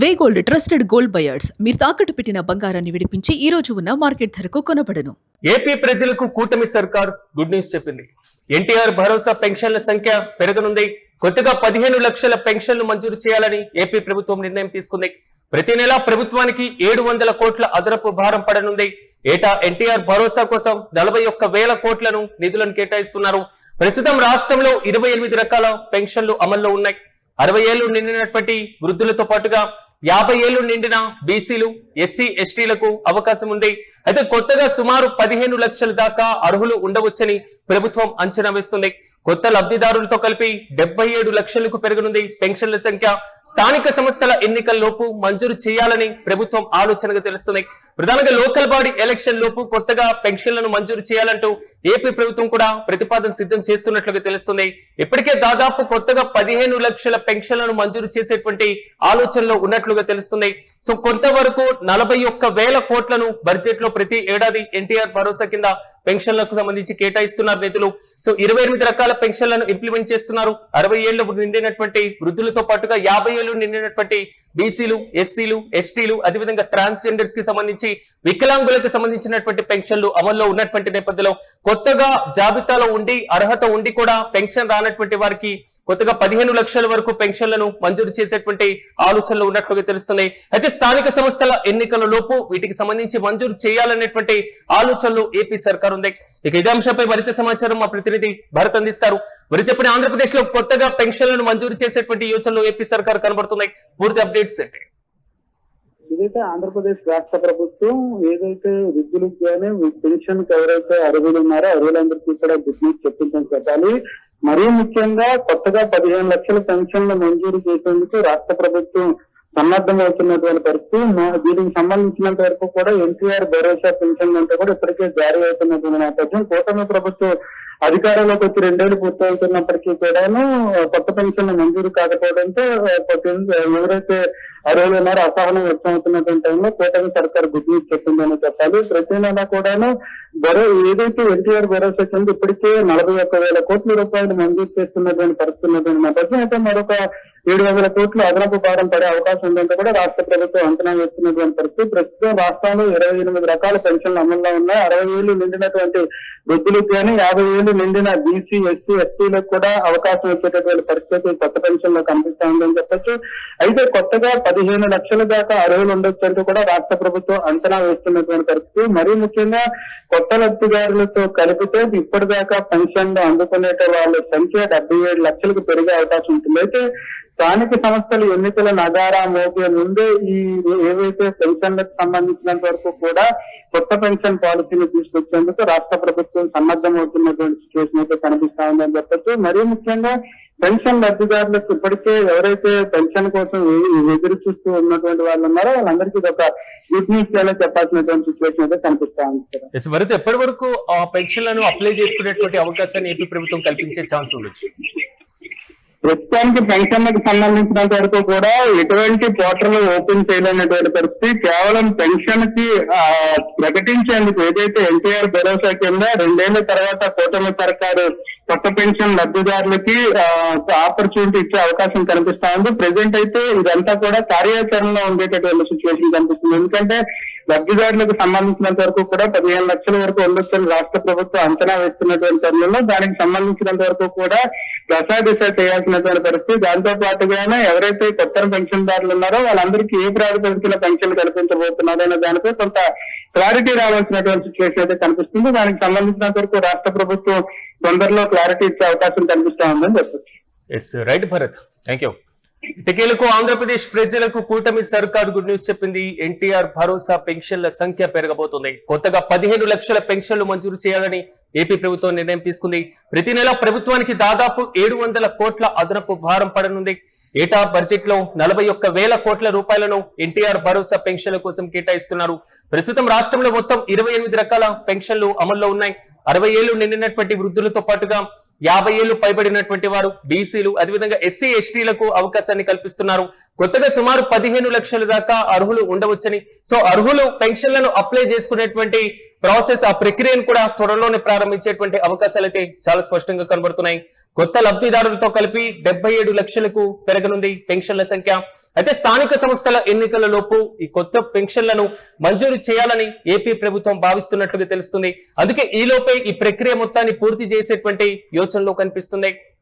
వే gold trusted gold buyers మీరు తాకట్టు పెట్టిన బంగారాన్ని విడిపించి ఈ రోజు ఉన్న మార్కెట్ ధరకు కొనబడను. ఏపీ ప్రజలకు కూటమి సర్కార్ గుడ్ న్యూస్ చెప్పింది. ఎన్టీఆర్ భరోసా పెన్షన్ల సంఖ్య పెరగనుంది. కొత్తగా 15 లక్షల పెన్షన్లు మంజూరు చేయాలని ఏపీ ప్రభుత్వం నిర్ణయం తీసుకుంది. ప్రతి నెల ప్రభుత్వానికి 700 కోట్ల అదనపు భారం పడనుంది. ఏటా ఎన్టీఆర్ భరోసా కోసం 41,000 కోట్లను నిధులను కేటాయిస్తున్నారు. ప్రస్తుతం రాష్ట్రంలో 28 రకాల పెన్షన్లు అమల్లో ఉన్నాయి. 60 ఏళ్లు నిండినటువంటి వృద్ధులతో పాటుగా 50 ఏళ్లు నిండిన బీసీలు, ఎస్సీ, ఎస్టీలకు అవకాశం ఉంది. అయితే కొత్తగా సుమారు 15 లక్షల దాకా అర్హులు ఉండవచ్చని ప్రభుత్వం అంచనా వేస్తుంది. కొత్త లబ్ధిదారులతో కలిపి 77 లక్షలకు పెరగనుంది పెన్షన్ల సంఖ్య. స్థానిక సంస్థల ఎన్నికల్లోపు మంజూరు చేయాలని ప్రభుత్వం ఆలోచనగా తెలుస్తుంది. ప్రధానంగా లోకల్ బాడీ ఎలక్షన్ లోపు కొత్తగా పెన్షన్లను మంజూరు చేయాలంటూ ఏపీ ప్రభుత్వం కూడా ప్రతిపాదన సిద్ధం చేస్తున్నట్లుగా తెలుస్తుంది. ఇప్పటికే దాదాపు కొత్తగా 15 లక్షల పెన్షన్లను మంజూరు చేసేటువంటి ఆలోచనలో ఉన్నట్లుగా తెలుస్తుంది. సో కొంతవరకు 41,000 కోట్లను బడ్జెట్ లో ప్రతి ఏడాది ఎన్టీఆర్ భరోసా కింద పెన్షన్లకు సంబంధించి కేటాయిస్తున్నారు నిధులు. సో 28 రకాల పెన్షన్లను ఇంప్లిమెంట్ చేస్తున్నారు. 60 ఏళ్లు నిండినటువంటి వృద్ధులతో పాటుగా 50 ఏళ్లు నిండినటువంటి బీసీలు, ఎస్సీలు, ఎస్టీలు, అదేవిధంగా ట్రాన్స్జెండర్స్ కి సంబంధించి వికలాంగులకు సంబంధించినటువంటి పెన్షన్లు అమల్లో ఉన్నటువంటి నేపథ్యంలో కొత్తగా జాబితాలో ఉండి అర్హత ఉండి కూడా పెన్షన్ రానటువంటి వారికి కొత్తగా 15 లక్షల వరకు పెన్షన్లను మంజూరు చేసేటువంటి ఆలోచనలు ఉన్నట్లుగా తెలుస్తున్నాయి. అయితే స్థానిక సంస్థల ఎన్నికల లోపు వీటికి సంబంధించి మంజూరు చేయాలనేటువంటి ఆలోచనలు ఏపీ సర్కార్ ఉంది. ఇక ఇదే అంశంపై మరింత సమాచారం మా ప్రతినిధి భరత్ అందిస్తారు. మరి చెప్పిన ఆంధ్రప్రదేశ్ లో కొత్తగా పెన్షన్లను మంజూరు చేసేటువంటి యోచనలు ఏపీ సర్కార్ కనబడుతున్నాయి. పూర్తి అప్డేట్స్ ఏంటి? ఇదైతే ఆంధ్రప్రదేశ్ రాష్ట్ర ప్రభుత్వం ఏదైతే వృద్ధులకు కానీ పెన్షన్ ఎవరైతే అర్హులు ఉన్నారో అర్హులందరికీ కూడా గుడ్ న్యూస్ చెప్పిందని చెప్పాలి. మరీ ముఖ్యంగా కొత్తగా 15 లక్షల పెన్షన్లు మంజూరు చేసేందుకు రాష్ట్ర ప్రభుత్వం సన్నద్ధమవుతున్నటువంటి పరిస్థితి. దీనికి సంబంధించినంత వరకు కూడా ఎన్టీఆర్ భరోసా పెన్షన్ అంతా కూడా ఇప్పటికే జారీ అవుతున్నటువంటి నేపథ్యం. కూటమి ప్రభుత్వం అధికారంలోకి వచ్చి 2 ఏళ్లు పూర్తవుతున్నప్పటికీ కూడాను కొత్త పెన్షన్లు మంజూరు కాకపోవడంతో ఎవరైతే అర్హులు ఉన్నారో అసహనం వ్యక్తం అవుతున్నటువంటి టైంలో కూటమి సర్కార్ గుడ్ న్యూస్ చెప్పిందని చెప్పాలి. ప్రతి నెల కూడాను ఏదైతే ఎన్టీఆర్ భరోసా కింద ఇప్పటికే 41,000 కోట్ల రూపాయలు మంజూరు చేస్తున్నటువంటి పరిస్థితి ఉన్నటువంటి నేపథ్యం. అయితే మరొక 700 కోట్లు అదనపు భారం పడే అవకాశం ఉందంటే కూడా రాష్ట్ర ప్రభుత్వం అంచనా వేస్తున్నటువంటి పరిస్థితి. ప్రస్తుతం రాష్ట్రంలో 28 రకాల పెన్షన్లు అమల్లో ఉన్నాయి. 60 ఏళ్లు నిండినటువంటి వృద్ధులకు కానీ 50 ఏళ్లు నిండిన బీసీ, ఎస్సీ, ఎస్టీలకు కూడా అవకాశం వచ్చేటటువంటి పరిస్థితి కొత్త పెన్షన్ లో కనిపిస్తా ఉందని చెప్పొచ్చు. అయితే కొత్తగా 15 లక్షల దాకా అర్హులు ఉండొచ్చు అంటూ కూడా రాష్ట్ర ప్రభుత్వం అంచనా వేస్తున్నటువంటి పరిస్థితి. మరీ ముఖ్యంగా కొత్త లబ్ధిదారులతో కలిపితే ఇప్పటిదాకా పెన్షన్లు అందుకునే వాళ్ళ సంఖ్య 77 లక్షలకు పెరిగే అవకాశం ఉంటుంది. అయితే స్థానిక సంస్థల ఎన్నికల నగారా మోగే ముందే ఈ ఏవైతే పెన్షన్లకు సంబంధించినంత వరకు కూడా కొత్త పెన్షన్ పాలసీని తీసుకొచ్చేందుకు రాష్ట్ర ప్రభుత్వం సన్నద్ధమవుతున్నటువంటి సిచ్యువేషన్ అయితే కనిపిస్తా ఉందని చెప్పొచ్చు. మరీ ముఖ్యంగా పెన్షన్ లబ్ధిదారులకు ఇప్పటికే ఎవరైతే పెన్షన్ కోసం ఎదురు చూస్తూ ఉన్నటువంటి వాళ్ళు ఉన్నారో వాళ్ళందరికీ ఒక గుడ్ న్యూస్ ఎలా చెప్పాల్సినటువంటి సిచ్యువేషన్ అయితే కనిపిస్తా ఉంది. మరి ఎప్పటి వరకు ఆ పెన్షన్లను అప్లై చేసుకునేటువంటి అవకాశాన్ని ఏపీ ప్రభుత్వం కల్పించే ఛాన్స్ ఉండొచ్చు? ప్రస్తుతానికి పెన్షన్లకు సంబంధించినంత వరకు కూడా ఎటువంటి పోర్టల్ ఓపెన్ చేయలేనటువంటి పరిస్థితి. కేవలం పెన్షన్ కి ప్రకటించేందుకు ఏదైతే ఎన్టీఆర్ భరోసా కింద 2 ఏళ్ల తర్వాత కూటమి సర్కారు కొత్త పెన్షన్ లబ్ధిదారులకి ఆపర్చునిటీ ఇచ్చే అవకాశం కనిపిస్తా ఉంది. ప్రెసెంట్ అయితే ఇదంతా కూడా కార్యాచరణలో ఉండేటటువంటి సిచ్యువేషన్ కనిపిస్తుంది. ఎందుకంటే లబ్ధిదారులకు సంబంధించినంత వరకు కూడా 15 లక్షల వరకు ఉండొచ్చని రాష్ట్ర ప్రభుత్వం అంచనా వేస్తున్నటువంటి తరుణంలో దానికి సంబంధించినంత వరకు కూడా దశాదిశ చేయాల్సినటువంటి పరిస్థితి. దాంతో పాటుగానే ఎవరైతే కొత్త పెన్షన్దారులు ఉన్నారో వాళ్ళందరికీ ఏ ప్రాతిపదికన పెన్షన్లు కల్పించబోతున్నారో అనే దానిపై కొంత క్లారిటీ రావాల్సినటువంటి సిచ్యువేషన్ అయితే కనిపిస్తుంది. దానికి సంబంధించినంత వరకు రాష్ట్ర ప్రభుత్వం తొందరలో క్లారిటీ ఇచ్చే అవకాశం కనిపిస్తా ఉందని చెప్పచ్చు. Right Bharat, thank you. ఇటకేలకు ఆంధ్రప్రదేశ్ ప్రజలకు కూటమి సర్కార్ గుడ్ న్యూస్ చెప్పింది. ఎన్టీఆర్ భరోసా పెన్షన్ల సంఖ్య పెరగబోతుంది. కొత్తగా 15 లక్షల పెన్షన్లు మంజూరు చేయాలని ఏపీ ప్రభుత్వం నిర్ణయం తీసుకుంది. ప్రతి నెల ప్రభుత్వానికి దాదాపు 700 కోట్ల అదనపు భారం పడనుంది. ఏటా బడ్జెట్ లో 41,000 కోట్ల రూపాయలను ఎన్టీఆర్ భరోసా పెన్షన్ల కోసం కేటాయిస్తున్నారు. ప్రస్తుతం రాష్ట్రంలో మొత్తం 28 రకాల పెన్షన్లు అమల్లో ఉన్నాయి. 60 ఏళ్లు నిండినటువంటి వృద్ధులతో పాటుగా 50 ఏళ్లు పైబడినటువంటి వారు, బీసీలు, అదేవిధంగా ఎస్సీ, ఎస్టీలకు అవకాశాన్ని కల్పిస్తున్నారు. కొత్తగా సుమారు 15 లక్షల దాకా అర్హులు ఉండవచ్చని, సో అర్హులు పెన్షన్లను అప్లై చేసుకునేటువంటి ప్రాసెస్, ఆ ప్రక్రియను కూడా త్వరలోనే ప్రారంభించేటువంటి అవకాశాలు అయితే చాలా స్పష్టంగా కనబడుతున్నాయి. కొత్త లబ్ధిదారులతో కలిపి 77 లక్షలకు పెరగనుంది పెన్షన్ల సంఖ్య. అయితే స్థానిక సంస్థల ఎన్నికల లోపు ఈ కొత్త పెన్షన్లను మంజూరు చేయాలని ఏపీ ప్రభుత్వం భావిస్తున్నట్లుగా తెలుస్తుంది. అందుకే ఈ లోపే ఈ ప్రక్రియ మొత్తాన్ని పూర్తి చేసేటువంటి యోచనలో కనిపిస్తుంది.